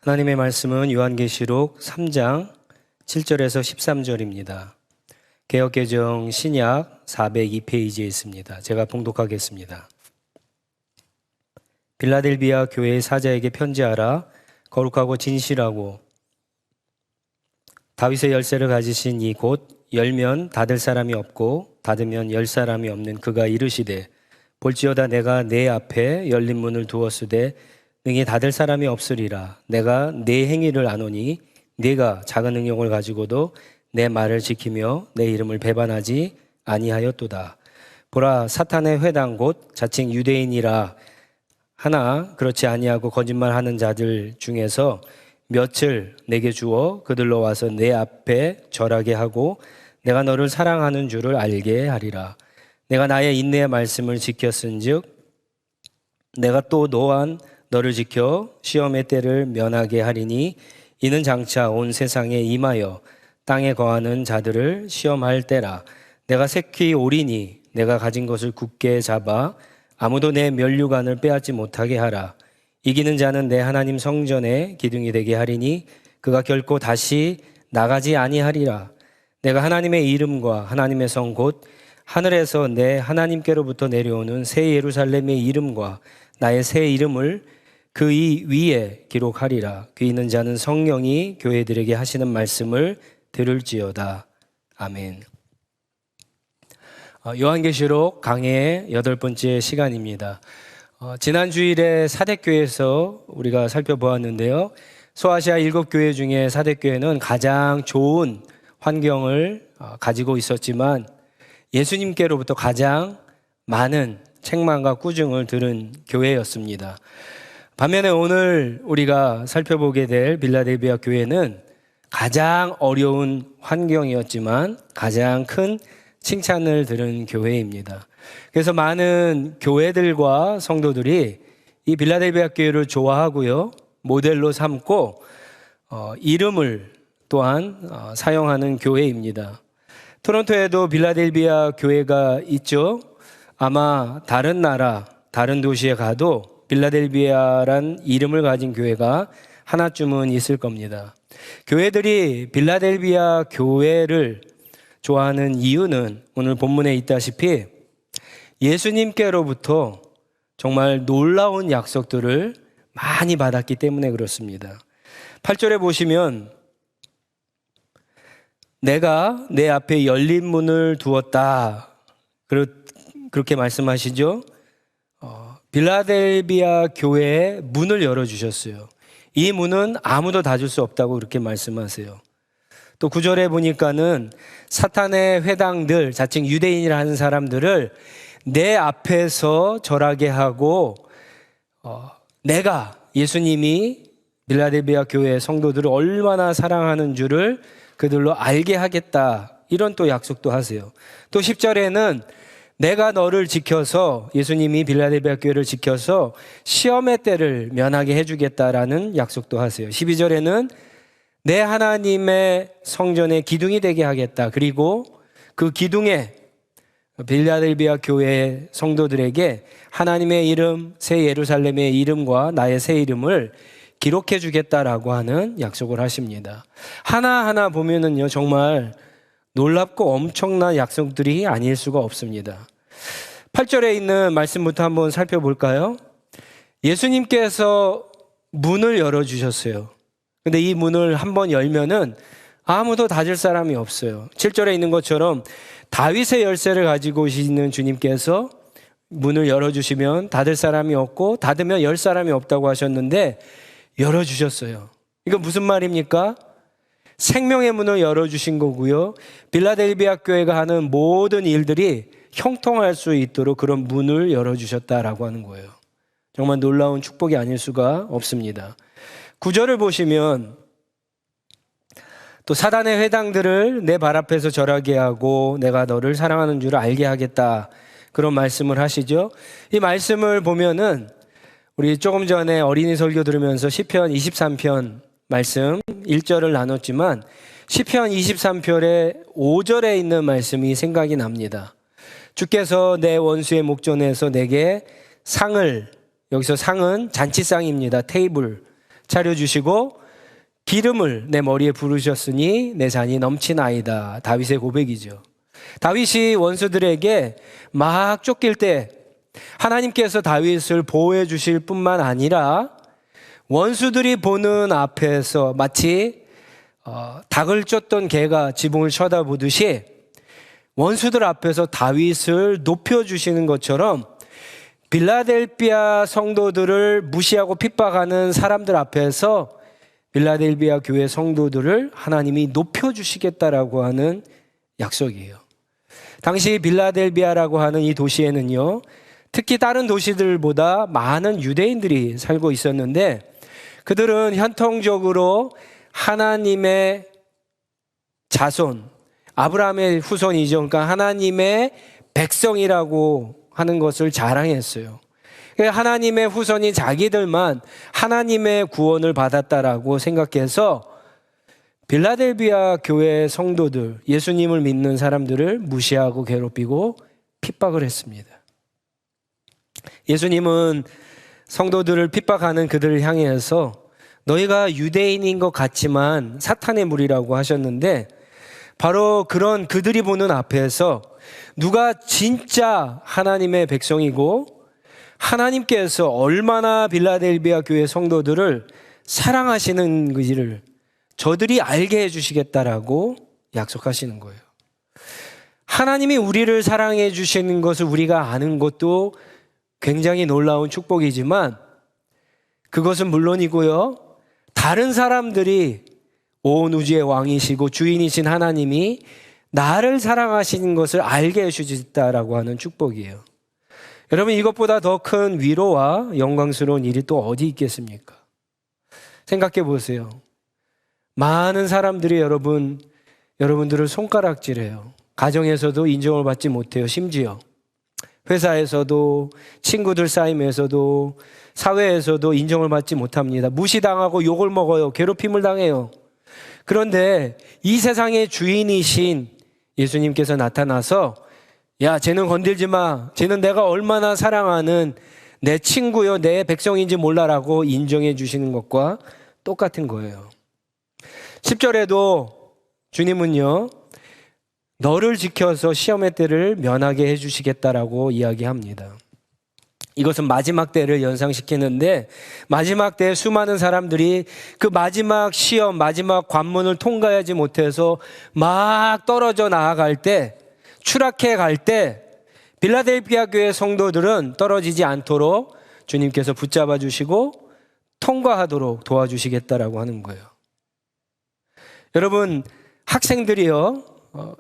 하나님의 말씀은 요한계시록 3장 7절에서 13절입니다. 개역개정 신약 402페이지에 있습니다. 제가 봉독하겠습니다. 빌라델비아 교회의 사자에게 편지하라. 거룩하고 진실하고 다윗의 열쇠를 가지신 이 곧 열면 닫을 사람이 없고 닫으면 열 사람이 없는 그가 이르시되 볼지어다 내가 내 앞에 열린 문을 두었으되 능히 닫을 사람이 없으리라. 내가 내 행위를 아노니 네가 작은 능력을 가지고도 내 말을 지키며 내 이름을 배반하지 아니하였도다. 보라, 사탄의 회당 곧 자칭 유대인이라 하나 그렇지 아니하고 거짓말하는 자들 중에서 몇을 내게 주어 그들로 와서 내 앞에 절하게 하고 내가 너를 사랑하는 줄을 알게 하리라. 내가 나의 인내의 말씀을 지켰은즉 내가 또 또한 너를 지켜 시험의 때를 면하게 하리니 이는 장차 온 세상에 임하여 땅에 거하는 자들을 시험할 때라. 내가 새끼 오리니 내가 가진 것을 굳게 잡아 아무도 내 면류관을 빼앗지 못하게 하라. 이기는 자는 내 하나님 성전에 기둥이 되게 하리니 그가 결코 다시 나가지 아니하리라. 내가 하나님의 이름과 하나님의 성 곧 하늘에서 내 하나님께로부터 내려오는 새 예루살렘의 이름과 나의 새 이름을 그 이 위에 기록하리라. 귀 있는 자는 성령이 교회들에게 하시는 말씀을 들을지어다. 아멘. 요한계시록 강해의 8번째 시간입니다. 지난 주일에 사대교회에서 우리가 살펴보았는데요. 소아시아 7교회 중에 사대교회는 가장 좋은 환경을 가지고 있었지만 예수님께로부터 가장 많은 책망과 꾸중을 들은 교회였습니다. 반면에 오늘 우리가 살펴보게 될 빌라델비아 교회는 가장 어려운 환경이었지만 가장 큰 칭찬을 들은 교회입니다. 그래서 많은 교회들과 성도들이 이 빌라델비아 교회를 좋아하고요, 모델로 삼고 이름을 또한 사용하는 교회입니다. 토론토에도 빌라델비아 교회가 있죠. 아마 다른 나라, 다른 도시에 가도 빌라델비아란 이름을 가진 교회가 하나쯤은 있을 겁니다. 교회들이 빌라델비아 교회를 좋아하는 이유는 오늘 본문에 있다시피 예수님께로부터 정말 놀라운 약속들을 많이 받았기 때문에 그렇습니다. 8절에 보시면 내가 내 앞에 열린 문을 두었다. 그렇게 말씀하시죠. 빌라델비아 교회에 문을 열어주셨어요. 이 문은 아무도 닫을 수 없다고 그렇게 말씀하세요. 또 9절에 보니까는 사탄의 회당들, 자칭 유대인이라 하는 사람들을 내 앞에서 절하게 하고 내가 예수님이 빌라델비아 교회 성도들을 얼마나 사랑하는 줄을 그들로 알게 하겠다. 이런 또 약속도 하세요. 또 10절에는 내가 너를 지켜서 예수님이 빌라델비아 교회를 지켜서 시험의 때를 면하게 해주겠다라는 약속도 하세요. 12절에는 내 하나님의 성전에 기둥이 되게 하겠다. 그리고 그 기둥에 빌라델비아 교회 성도들에게 하나님의 이름, 새 예루살렘의 이름과 나의 새 이름을 기록해 주겠다라고 하는 약속을 하십니다. 하나하나 보면은요, 정말 놀랍고 엄청난 약속들이 아닐 수가 없습니다. 8절에 있는 말씀부터 한번 살펴볼까요? 예수님께서 문을 열어주셨어요. 근데 이 문을 한번 열면은 아무도 닫을 사람이 없어요. 7절에 있는 것처럼 다윗의 열쇠를 가지고 오시는 주님께서 문을 열어주시면 닫을 사람이 없고 닫으면 열 사람이 없다고 하셨는데 열어주셨어요. 이건 무슨 말입니까? 생명의 문을 열어주신 거고요. 빌라델비아 교회가 하는 모든 일들이 형통할 수 있도록 그런 문을 열어주셨다라고 하는 거예요. 정말 놀라운 축복이 아닐 수가 없습니다. 9절을 보시면 또 사단의 회당들을 내 발 앞에서 절하게 하고 내가 너를 사랑하는 줄을 알게 하겠다. 그런 말씀을 하시죠. 이 말씀을 보면은 우리 조금 전에 어린이 설교 들으면서 시편 23편 말씀 1절을 나눴지만 시편 23편의 5절에 있는 말씀이 생각이 납니다. 주께서 내 원수의 목전에서 내게 상을, 여기서 상은 잔치상입니다. 테이블, 차려주시고 기름을 내 머리에 부으셨으니 내 잔이 넘치나이다. 다윗의 고백이죠. 다윗이 원수들에게 막 쫓길 때 하나님께서 다윗을 보호해 주실 뿐만 아니라 원수들이 보는 앞에서 마치 닭을 쫓던 개가 지붕을 쳐다보듯이 원수들 앞에서 다윗을 높여주시는 것처럼 빌라델비아 성도들을 무시하고 핍박하는 사람들 앞에서 빌라델비아 교회 성도들을 하나님이 높여주시겠다라고 하는 약속이에요. 당시 빌라델비아라고 하는 이 도시에는요, 특히 다른 도시들보다 많은 유대인들이 살고 있었는데 그들은 형통적으로 하나님의 자손, 아브라함의 후손이죠. 그러니까 하나님의 백성이라고 하는 것을 자랑했어요. 하나님의 후손이 자기들만 하나님의 구원을 받았다라고 생각해서 빌라델비아 교회 성도들, 예수님을 믿는 사람들을 무시하고 괴롭히고 핍박을 했습니다. 예수님은 성도들을 핍박하는 그들을 향해서 너희가 유대인인 것 같지만 사탄의 무리라고 하셨는데 바로 그런 그들이 보는 앞에서 누가 진짜 하나님의 백성이고 하나님께서 얼마나 빌라델비아 교회 성도들을 사랑하시는지를 저들이 알게 해주시겠다라고 약속하시는 거예요. 하나님이 우리를 사랑해 주시는 것을 우리가 아는 것도 굉장히 놀라운 축복이지만 그것은 물론이고요. 다른 사람들이 온 우주의 왕이시고 주인이신 하나님이 나를 사랑하시는 것을 알게 해주셨다라고 하는 축복이에요. 여러분, 이것보다 더 큰 위로와 영광스러운 일이 또 어디 있겠습니까? 생각해 보세요. 많은 사람들이 여러분들을 손가락질해요. 가정에서도 인정을 받지 못해요. 심지어 회사에서도, 친구들 사이에서도, 사회에서도 인정을 받지 못합니다. 무시당하고 욕을 먹어요. 괴롭힘을 당해요. 그런데 이 세상의 주인이신 예수님께서 나타나서 야, 쟤는 건들지 마. 쟤는 내가 얼마나 사랑하는 내 친구요, 내 백성인지 몰라라고 인정해 주시는 것과 똑같은 거예요. 10절에도 주님은요, 너를 지켜서 시험의 때를 면하게 해주시겠다라고 이야기합니다. 이것은 마지막 때를 연상시키는데 마지막 때에 수많은 사람들이 그 마지막 시험, 마지막 관문을 통과하지 못해서 막 떨어져 나아갈 때, 추락해 갈 때 빌라델비아 교회 성도들은 떨어지지 않도록 주님께서 붙잡아 주시고 통과하도록 도와주시겠다라고 하는 거예요. 여러분, 학생들이요,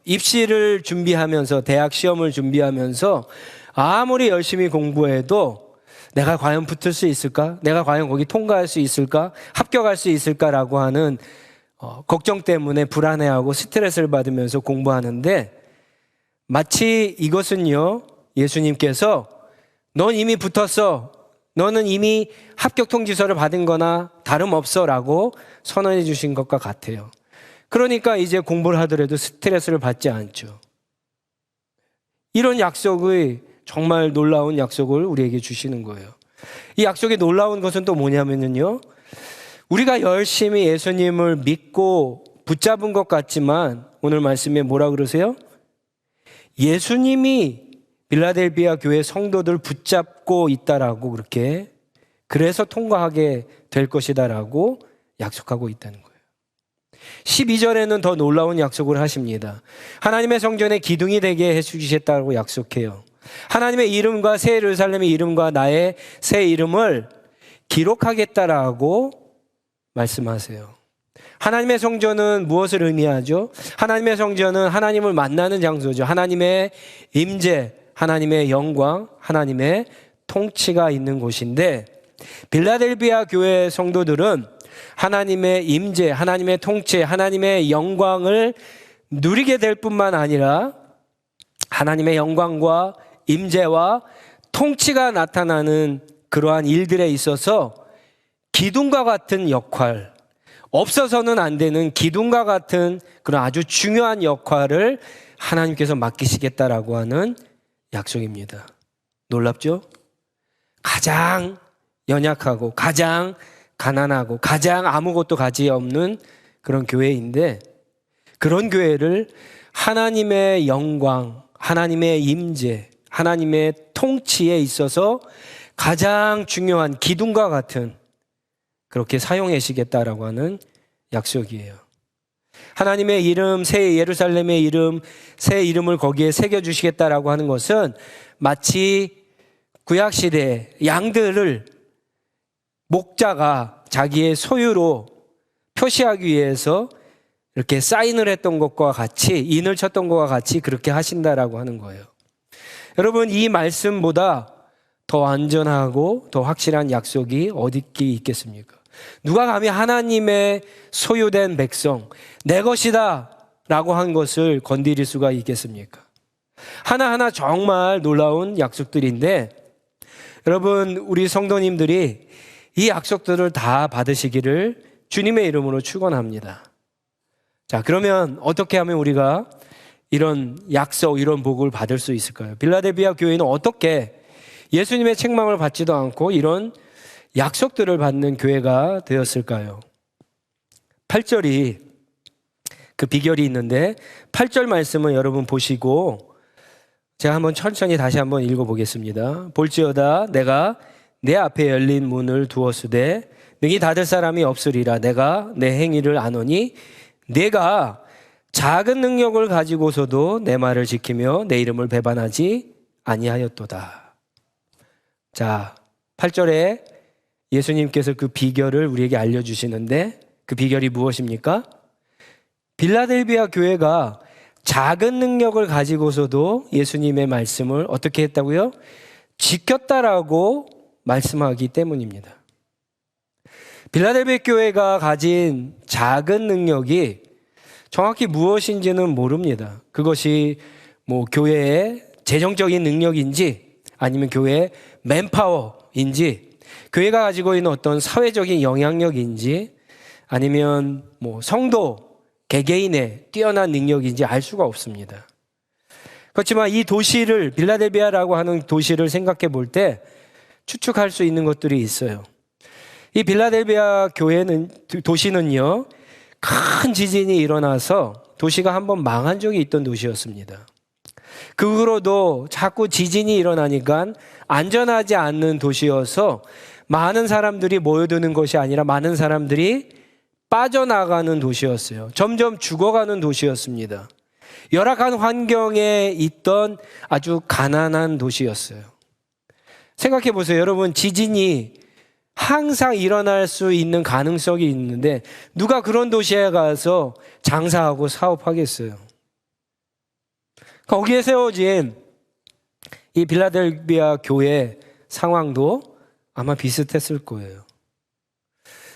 입시를 준비하면서, 대학 시험을 준비하면서 아무리 열심히 공부해도 내가 과연 붙을 수 있을까? 내가 과연 거기 통과할 수 있을까? 합격할 수 있을까라고 하는 걱정 때문에 불안해하고 스트레스를 받으면서 공부하는데 마치 이것은요, 예수님께서 넌 이미 붙었어. 너는 이미 합격 통지서를 받은 거나 다름없어 라고 선언해 주신 것과 같아요. 그러니까 이제 공부를 하더라도 스트레스를 받지 않죠. 이런 약속의 정말 놀라운 약속을 우리에게 주시는 거예요. 이 약속의 놀라운 것은 또 뭐냐면요, 우리가 열심히 예수님을 믿고 붙잡은 것 같지만 오늘 말씀에 뭐라 그러세요? 예수님이 빌라델비아 교회 성도들 붙잡고 있다라고 그렇게, 그래서 통과하게 될 것이다라고 약속하고 있다는 거예요. 12절에는 더 놀라운 약속을 하십니다. 하나님의 성전에 기둥이 되게 해주시겠다고 약속해요. 하나님의 이름과 새 예루살렘의 이름과 나의 새 이름을 기록하겠다라고 말씀하세요. 하나님의 성전은 무엇을 의미하죠? 하나님의 성전은 하나님을 만나는 장소죠. 하나님의 임재, 하나님의 영광, 하나님의 통치가 있는 곳인데 빌라델비아 교회 성도들은 하나님의 임재, 하나님의 통치, 하나님의 영광을 누리게 될 뿐만 아니라 하나님의 영광과 임재와 통치가 나타나는 그러한 일들에 있어서 기둥과 같은 역할, 없어서는 안 되는 기둥과 같은 그런 아주 중요한 역할을 하나님께서 맡기시겠다라고 하는 약속입니다. 놀랍죠? 가장 연약하고 가장 가난하고 가장 아무것도 가지 없는 그런 교회인데, 그런 교회를 하나님의 영광, 하나님의 임재, 하나님의 통치에 있어서 가장 중요한 기둥과 같은 그렇게 사용하시겠다라고 하는 약속이에요. 하나님의 이름, 새 예루살렘의 이름, 새 이름을 거기에 새겨주시겠다라고 하는 것은 마치 구약시대 양들을 목자가 자기의 소유로 표시하기 위해서 이렇게 사인을 했던 것과 같이, 인을 쳤던 것과 같이 그렇게 하신다라고 하는 거예요. 여러분, 이 말씀보다 더 안전하고 더 확실한 약속이 어디 있겠습니까? 누가 감히 하나님의 소유된 백성, 내 것이다 라고 한 것을 건드릴 수가 있겠습니까? 하나하나 정말 놀라운 약속들인데, 여러분, 우리 성도님들이 이 약속들을 다 받으시기를 주님의 이름으로 축원합니다. 자, 그러면 어떻게 하면 우리가 이런 약속, 이런 복을 받을 수 있을까요? 빌라델비아 교회는 어떻게 예수님의 책망을 받지도 않고 이런 약속들을 받는 교회가 되었을까요? 8절이 그 비결이 있는데, 8절 말씀을 여러분 보시고 제가 한번 천천히 다시 한번 읽어보겠습니다. 볼지어다 내가 내 앞에 열린 문을 두었으되 능히 닫을 사람이 없으리라. 내가 내 행위를 아노니 내가 작은 능력을 가지고서도 내 말을 지키며 내 이름을 배반하지 아니하였도다. 자, 8절에 예수님께서 그 비결을 우리에게 알려주시는데, 그 비결이 무엇입니까? 빌라델비아 교회가 작은 능력을 가지고서도 예수님의 말씀을 어떻게 했다고요? 지켰다라고 말씀하기 때문입니다. 빌라델비아 교회가 가진 작은 능력이 정확히 무엇인지는 모릅니다. 그것이 뭐 교회의 재정적인 능력인지, 아니면 교회의 맨파워인지, 교회가 가지고 있는 어떤 사회적인 영향력인지, 아니면 뭐 성도 개개인의 뛰어난 능력인지 알 수가 없습니다. 그렇지만 이 도시를, 빌라델비아라고 하는 도시를 생각해 볼 때 추측할 수 있는 것들이 있어요. 이 빌라델비아 도시는요, 큰 지진이 일어나서 도시가 한번 망한 적이 있던 도시였습니다. 그 후로도 자꾸 지진이 일어나니까 안전하지 않는 도시여서 많은 사람들이 모여드는 것이 아니라 많은 사람들이 빠져나가는 도시였어요. 점점 죽어가는 도시였습니다. 열악한 환경에 있던 아주 가난한 도시였어요. 생각해 보세요. 여러분, 지진이 항상 일어날 수 있는 가능성이 있는데 누가 그런 도시에 가서 장사하고 사업하겠어요? 거기에 세워진 이 빌라델비아 교회 상황도 아마 비슷했을 거예요.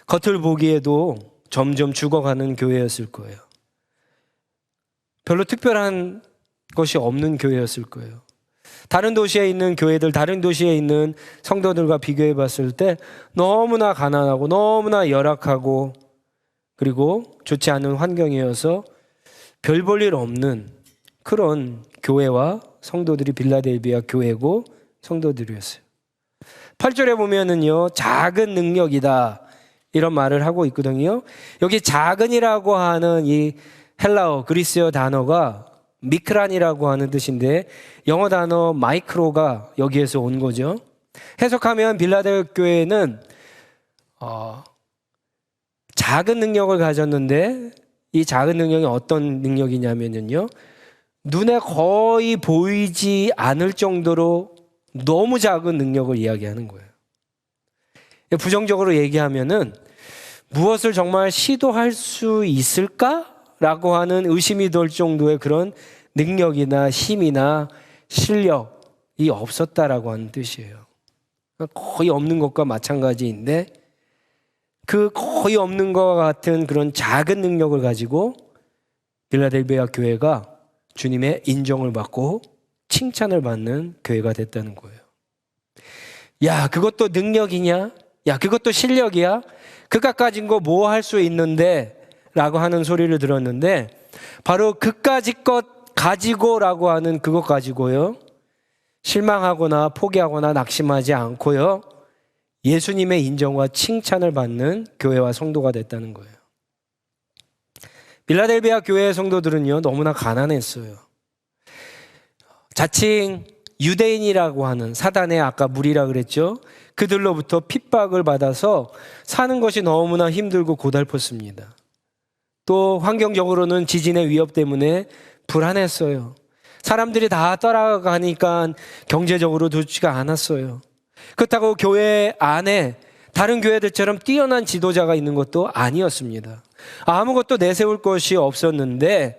겉을 보기에도 점점 죽어가는 교회였을 거예요. 별로 특별한 것이 없는 교회였을 거예요. 다른 도시에 있는 교회들, 다른 도시에 있는 성도들과 비교해 봤을 때 너무나 가난하고 너무나 열악하고 그리고 좋지 않은 환경이어서 별 볼 일 없는 그런 교회와 성도들이 빌라델비아 교회고 성도들이었어요. 8절에 보면은요, 작은 능력이다 이런 말을 하고 있거든요. 여기 작은이라고 하는 이 헬라어, 그리스어 단어가 미크란이라고 하는 뜻인데 영어 단어 마이크로가 여기에서 온 거죠. 해석하면 빌라델비아 교회는 작은 능력을 가졌는데 이 작은 능력이 어떤 능력이냐면요, 눈에 거의 보이지 않을 정도로 너무 작은 능력을 이야기하는 거예요. 부정적으로 얘기하면은 무엇을 정말 시도할 수 있을까라고 하는 의심이 들 정도의 그런 능력이나 힘이나 실력이 없었다라고 하는 뜻이에요. 거의 없는 것과 마찬가지인데 그 거의 없는 것과 같은 그런 작은 능력을 가지고 빌라델비아 교회가 주님의 인정을 받고 칭찬을 받는 교회가 됐다는 거예요. 야, 그것도 능력이냐? 야, 그것도 실력이야? 그깟 가진 거 뭐 할 수 있는데? 라고 하는 소리를 들었는데 바로 그까짓 것 가지고라고 하는 그것 가지고요, 실망하거나 포기하거나 낙심하지 않고요, 예수님의 인정과 칭찬을 받는 교회와 성도가 됐다는 거예요. 빌라델비아 교회의 성도들은요, 너무나 가난했어요. 자칭 유대인이라고 하는 사단의 아까 무리라 그랬죠. 그들로부터 핍박을 받아서 사는 것이 너무나 힘들고 고달팠습니다. 또 환경적으로는 지진의 위협 때문에 불안했어요. 사람들이 다 떠나가니까 경제적으로 좋지가 않았어요. 그렇다고 교회 안에 다른 교회들처럼 뛰어난 지도자가 있는 것도 아니었습니다. 아무것도 내세울 것이 없었는데,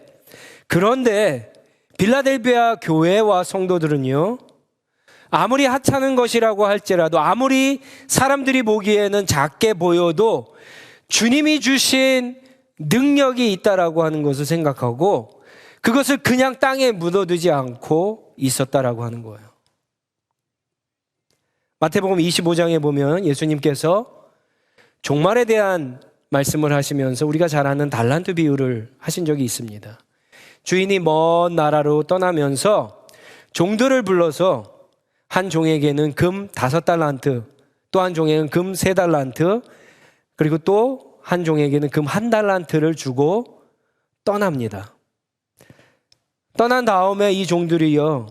그런데 빌라델비아 교회와 성도들은요, 아무리 하찮은 것이라고 할지라도, 아무리 사람들이 보기에는 작게 보여도 주님이 주신 능력이 있다라고 하는 것을 생각하고 그것을 그냥 땅에 묻어두지 않고 있었다라고 하는 거예요. 마태복음 25장에 보면 예수님께서 종말에 대한 말씀을 하시면서 우리가 잘 아는 달란트 비유를 하신 적이 있습니다. 주인이 먼 나라로 떠나면서 종들을 불러서 한 종에게는 금 5달란트, 또 한 종에게는 금 3달란트, 그리고 또 한 종에게는 금 1달란트를 주고 떠납니다. 떠난 다음에 이 종들이요,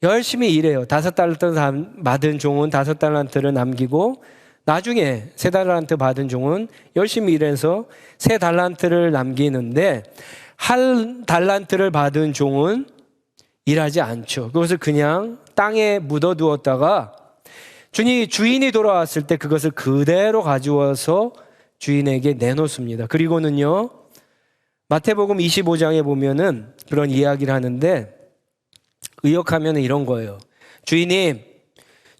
열심히 일해요. 5달란트 받은 종은 5달란트를 남기고, 나중에 3달란트 받은 종은 열심히 일해서 3달란트를 남기는데, 1달란트를 받은 종은 일하지 않죠. 그것을 그냥 땅에 묻어두었다가 주인이 돌아왔을 때 그것을 그대로 가져와서 주인에게 내놓습니다. 그리고는요, 마태복음 25장에 보면은 그런 이야기를 하는데, 의역하면 이런 거예요.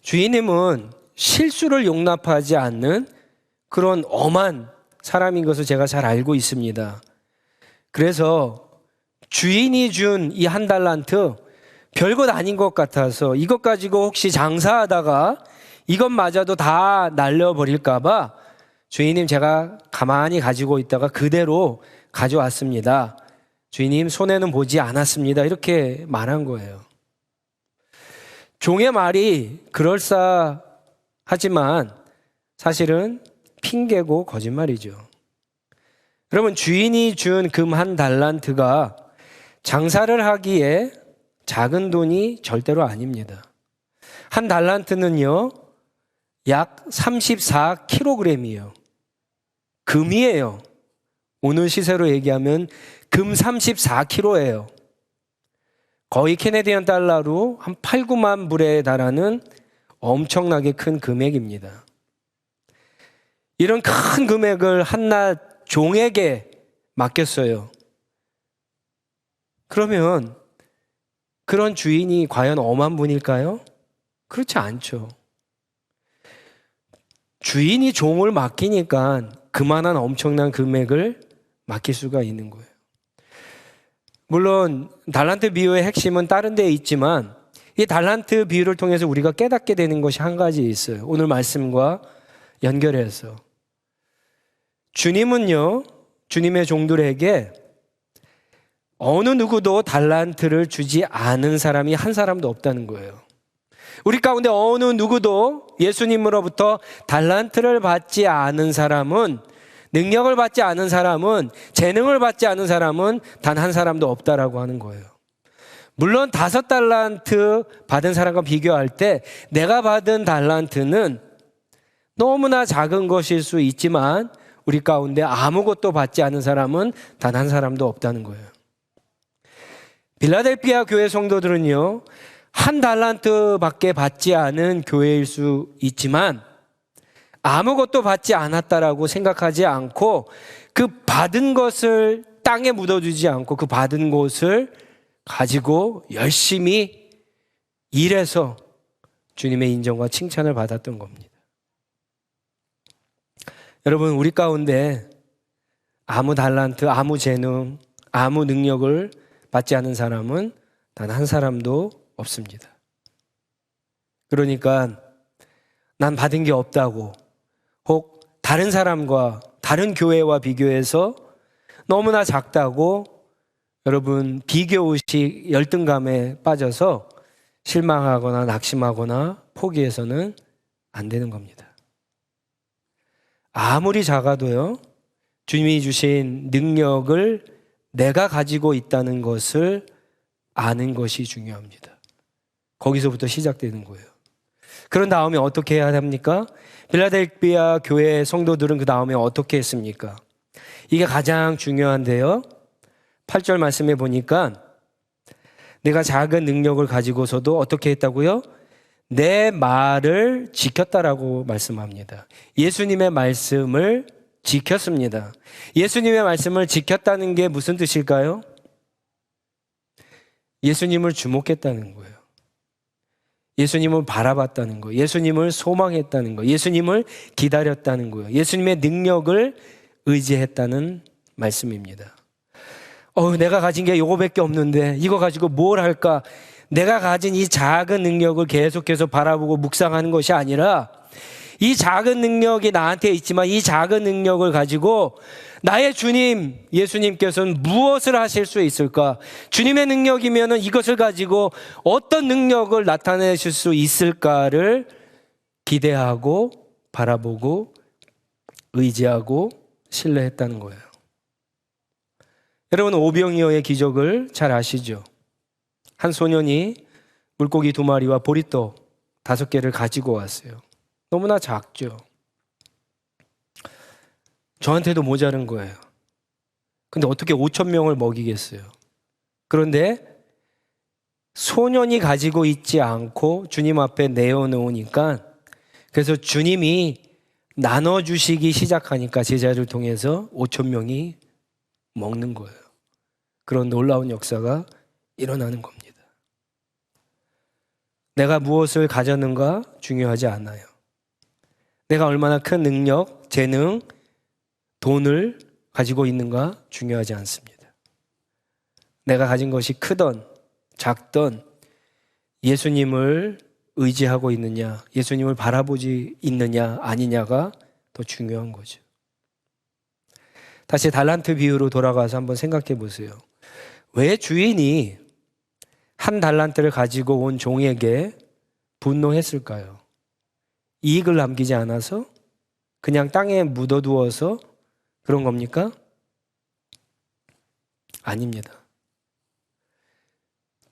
주인님은 실수를 용납하지 않는 그런 엄한 사람인 것을 제가 잘 알고 있습니다. 그래서 주인이 준 이 1달란트 별것 아닌 것 같아서 이것 가지고 혹시 장사하다가 이것마저도 다 날려버릴까 봐 주인님, 제가 가만히 가지고 있다가 그대로 가져왔습니다. 주인님, 손해는 보지 않았습니다. 이렇게 말한 거예요. 종의 말이 그럴싸하지만 사실은 핑계고 거짓말이죠. 여러분, 주인이 준 금 1달란트가 장사를 하기에 작은 돈이 절대로 아닙니다. 1달란트는요, 약 34kg이에요. 금이에요. 오늘 시세로 얘기하면 금 34kg예요. 거의 캐네디언 달러로 한 8, 9만 불에 달하는 엄청나게 큰 금액입니다. 이런 큰 금액을 한낱 종에게 맡겼어요. 그러면 그런 주인이 과연 엄한 분일까요? 그렇지 않죠. 주인이 종을 맡기니까 그만한 엄청난 금액을 맡길 수가 있는 거예요. 물론 달란트 비유의 핵심은 다른 데에 있지만 이 달란트 비유를 통해서 우리가 깨닫게 되는 것이 한 가지 있어요. 오늘 말씀과 연결해서. 주님은요, 주님의 종들에게 어느 누구도 달란트를 주지 않은 사람이 한 사람도 없다는 거예요. 우리 가운데 어느 누구도 예수님으로부터 달란트를 받지 않은 사람은, 능력을 받지 않은 사람은, 재능을 받지 않은 사람은 단 한 사람도 없다라고 하는 거예요. 물론 5달란트 받은 사람과 비교할 때 내가 받은 달란트는 너무나 작은 것일 수 있지만 우리 가운데 아무것도 받지 않은 사람은 단 한 사람도 없다는 거예요. 빌라델비아 교회 성도들은요, 1달란트밖에 받지 않은 교회일 수 있지만 아무것도 받지 않았다라고 생각하지 않고 그 받은 것을 땅에 묻어두지 않고 그 받은 것을 가지고 열심히 일해서 주님의 인정과 칭찬을 받았던 겁니다. 여러분, 우리 가운데 아무 달란트, 아무 재능, 아무 능력을 받지 않은 사람은 단 한 사람도 없습니다. 그러니까 난 받은 게 없다고, 혹 다른 사람과 다른 교회와 비교해서 너무나 작다고 여러분 비교의식, 열등감에 빠져서 실망하거나 낙심하거나 포기해서는 안 되는 겁니다. 아무리 작아도요, 주님이 주신 능력을 내가 가지고 있다는 것을 아는 것이 중요합니다. 거기서부터 시작되는 거예요. 그런 다음에 어떻게 해야 합니까? 필라델피아 교회 성도들은 그 다음에 어떻게 했습니까? 이게 가장 중요한데요. 8절 말씀에 보니까 내가 작은 능력을 가지고서도 어떻게 했다고요? 내 말을 지켰다라고 말씀합니다. 예수님의 말씀을 지켰습니다. 예수님의 말씀을 지켰다는 게 무슨 뜻일까요? 예수님을 주목했다는 거예요. 예수님을 바라봤다는 거예요. 예수님을 소망했다는 거예요. 예수님을 기다렸다는 거예요. 예수님의 능력을 의지했다는 말씀입니다. 내가 가진 게 이거밖에 없는데 이거 가지고 뭘 할까? 내가 가진 이 작은 능력을 계속해서 바라보고 묵상하는 것이 아니라 이 작은 능력이 나한테 있지만 이 작은 능력을 가지고 나의 주님 예수님께서는 무엇을 하실 수 있을까? 주님의 능력이면은 이것을 가지고 어떤 능력을 나타내실 수 있을까를 기대하고 바라보고 의지하고 신뢰했다는 거예요. 여러분, 오병이어의 기적을 잘 아시죠? 한 소년이 물고기 2마리와 보리떡 5개를 가지고 왔어요. 너무나 작죠. 저한테도 모자른 거예요. 근데 어떻게 5,000명을 먹이겠어요? 그런데 소년이 가지고 있지 않고 주님 앞에 내어놓으니까, 그래서 주님이 나눠주시기 시작하니까 제자를 통해서 5,000명이 먹는 거예요. 그런 놀라운 역사가 일어나는 겁니다. 내가 무엇을 가졌는가 중요하지 않아요. 내가 얼마나 큰 능력, 재능, 돈을 가지고 있는가 중요하지 않습니다. 내가 가진 것이 크던 작던 예수님을 의지하고 있느냐, 예수님을 바라보지 있느냐 아니냐가 더 중요한 거죠. 다시 달란트 비유로 돌아가서 한번 생각해 보세요. 왜 주인이 한 달란트를 가지고 온 종에게 분노했을까요? 이익을 남기지 않아서? 그냥 땅에 묻어두어서 그런 겁니까? 아닙니다.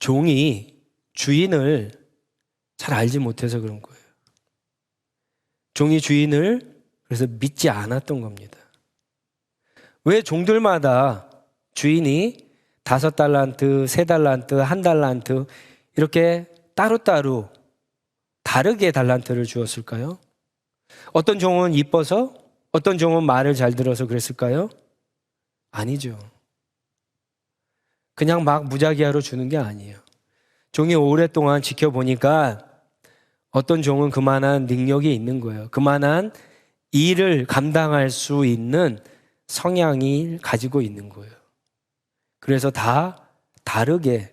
종이 주인을 잘 알지 못해서 그런 거예요. 종이 주인을 그래서 믿지 않았던 겁니다. 왜 종들마다 주인이 5달란트, 3달란트, 1달란트 이렇게 따로따로 다르게 달란트를 주었을까요? 어떤 종은 이뻐서, 어떤 종은 말을 잘 들어서 그랬을까요? 아니죠. 그냥 막 무작위하러 주는 게 아니에요. 종이 오랫동안 지켜보니까 어떤 종은 그만한 능력이 있는 거예요. 그만한 일을 감당할 수 있는 성향이 가지고 있는 거예요. 그래서 다 다르게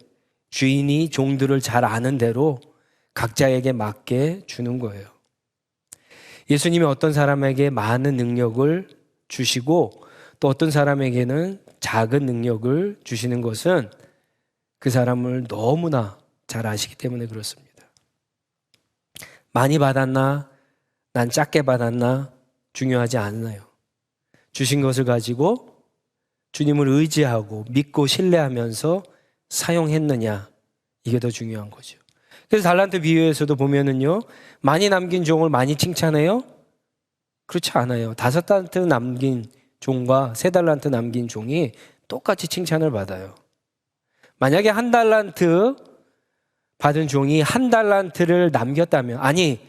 주인이 종들을 잘 아는 대로 각자에게 맞게 주는 거예요. 예수님이 어떤 사람에게 많은 능력을 주시고 또 어떤 사람에게는 작은 능력을 주시는 것은 그 사람을 너무나 잘 아시기 때문에 그렇습니다. 많이 받았나, 난 작게 받았나 중요하지 않아요. 주신 것을 가지고 주님을 의지하고 믿고 신뢰하면서 사용했느냐, 이게 더 중요한 거죠. 그래서 달란트 비유에서도 보면은요, 많이 남긴 종을 많이 칭찬해요? 그렇지 않아요. 5달란트 남긴 종과 3달란트 남긴 종이 똑같이 칭찬을 받아요. 만약에 1달란트 받은 종이 1달란트를 남겼다면, 아니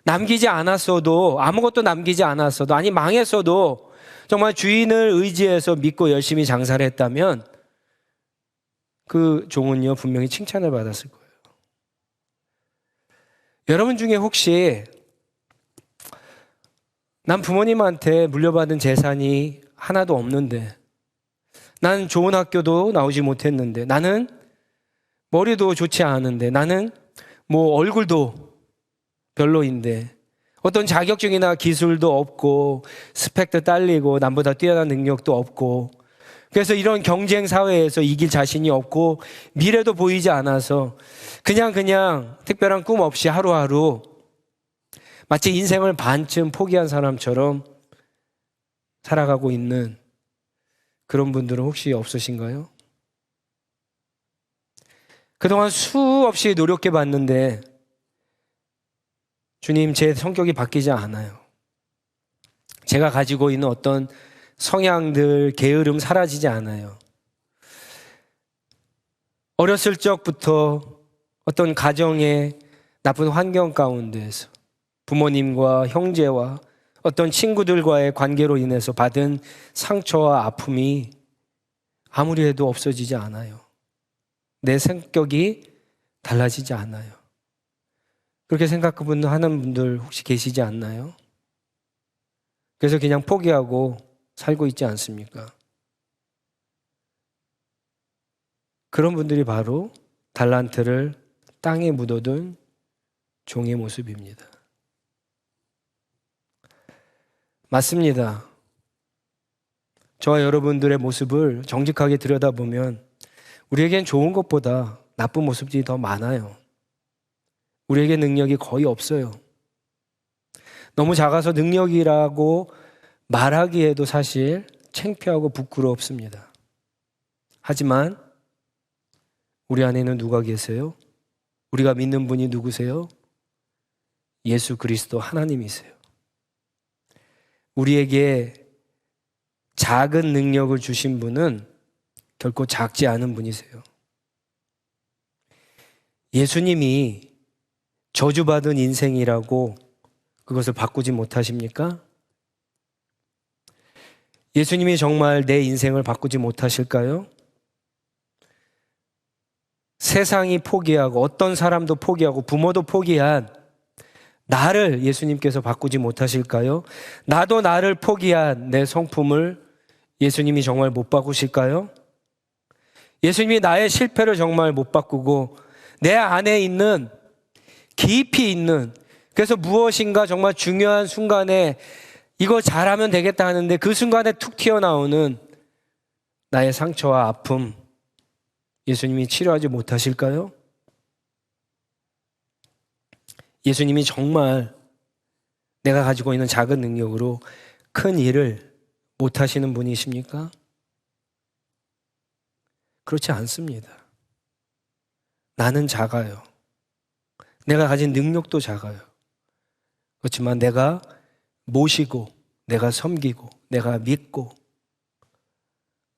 남기지 않았어도, 아무것도 남기지 않았어도, 아니 망했어도 정말 주인을 의지해서 믿고 열심히 장사를 했다면 그 종은요 분명히 칭찬을 받았을 거예요. 여러분 중에 혹시 난 부모님한테 물려받은 재산이 하나도 없는데, 난 좋은 학교도 나오지 못했는데, 나는 머리도 좋지 않은데, 나는 뭐 얼굴도 별로인데, 어떤 자격증이나 기술도 없고 스펙도 딸리고 남보다 뛰어난 능력도 없고, 그래서 이런 경쟁 사회에서 이길 자신이 없고 미래도 보이지 않아서 그냥 특별한 꿈 없이 하루하루 마치 인생을 반쯤 포기한 사람처럼 살아가고 있는 그런 분들은 혹시 없으신가요? 그동안 수없이 노력해 봤는데 주님, 제 성격이 바뀌지 않아요. 제가 가지고 있는 어떤 성향들, 게으름 사라지지 않아요. 어렸을 적부터 어떤 가정의 나쁜 환경 가운데에서 부모님과 형제와 어떤 친구들과의 관계로 인해서 받은 상처와 아픔이 아무리 해도 없어지지 않아요. 내 성격이 달라지지 않아요. 그렇게 생각하는 분들 혹시 계시지 않나요? 그래서 그냥 포기하고 살고 있지 않습니까? 그런 분들이 바로 달란트를 땅에 묻어둔 종의 모습입니다. 맞습니다. 저와 여러분들의 모습을 정직하게 들여다보면 우리에겐 좋은 것보다 나쁜 모습들이 더 많아요. 우리에게 능력이 거의 없어요. 너무 작아서 능력이라고 말하기에도 사실 창피하고 부끄럽습니다. 하지만 우리 안에는 누가 계세요? 우리가 믿는 분이 누구세요? 예수 그리스도 하나님이세요. 우리에게 작은 능력을 주신 분은 결코 작지 않은 분이세요. 예수님이 저주받은 인생이라고 그것을 바꾸지 못하십니까? 예수님이 정말 내 인생을 바꾸지 못하실까요? 세상이 포기하고 어떤 사람도 포기하고 부모도 포기한 나를 예수님께서 바꾸지 못하실까요? 나도 나를 포기한 내 성품을 예수님이 정말 못 바꾸실까요? 예수님이 나의 실패를 정말 못 바꾸고 내 안에 있는 깊이 있는, 그래서 무엇인가 정말 중요한 순간에 이거 잘하면 되겠다 하는데 그 순간에 툭 튀어나오는 나의 상처와 아픔, 예수님이 치료하지 못하실까요? 예수님이 정말 내가 가지고 있는 작은 능력으로 큰 일을 못하시는 분이십니까? 그렇지 않습니다. 나는 작아요. 내가 가진 능력도 작아요. 그렇지만 내가 모시고, 내가 섬기고, 내가 믿고,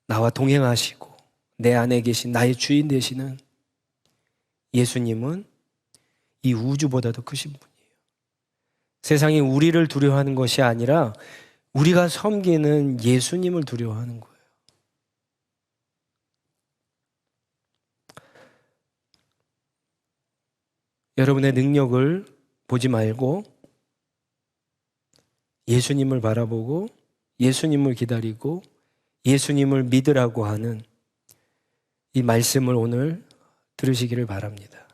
나와 동행하시고, 내 안에 계신 나의 주인 되시는 예수님은 이 우주보다도 크신 분이에요. 세상이 우리를 두려워하는 것이 아니라 우리가 섬기는 예수님을 두려워하는 거예요. 여러분의 능력을 보지 말고 예수님을 바라보고 예수님을 기다리고 예수님을 믿으라고 하는 이 말씀을 오늘 들으시기를 바랍니다.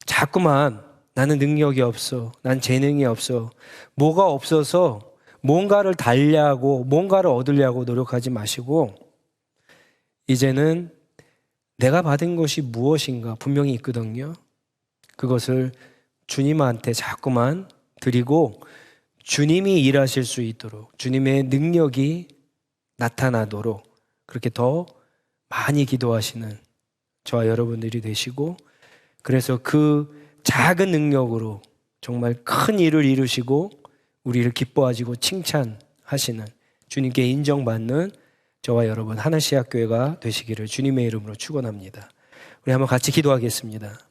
자꾸만 나는 능력이 없어, 난 재능이 없어, 뭐가 없어서 뭔가를 달려고, 뭔가를 얻으려고 노력하지 마시고 이제는 내가 받은 것이 무엇인가 분명히 있거든요. 그것을 주님한테 자꾸만 드리고 주님이 일하실 수 있도록, 주님의 능력이 나타나도록 그렇게 더 많이 기도하시는 저와 여러분들이 되시고, 그래서 그 작은 능력으로 정말 큰 일을 이루시고 우리를 기뻐하시고 칭찬하시는, 주님께 인정받는 저와 여러분 하나시학교회가 되시기를 주님의 이름으로 축원합니다. 우리 한번 같이 기도하겠습니다.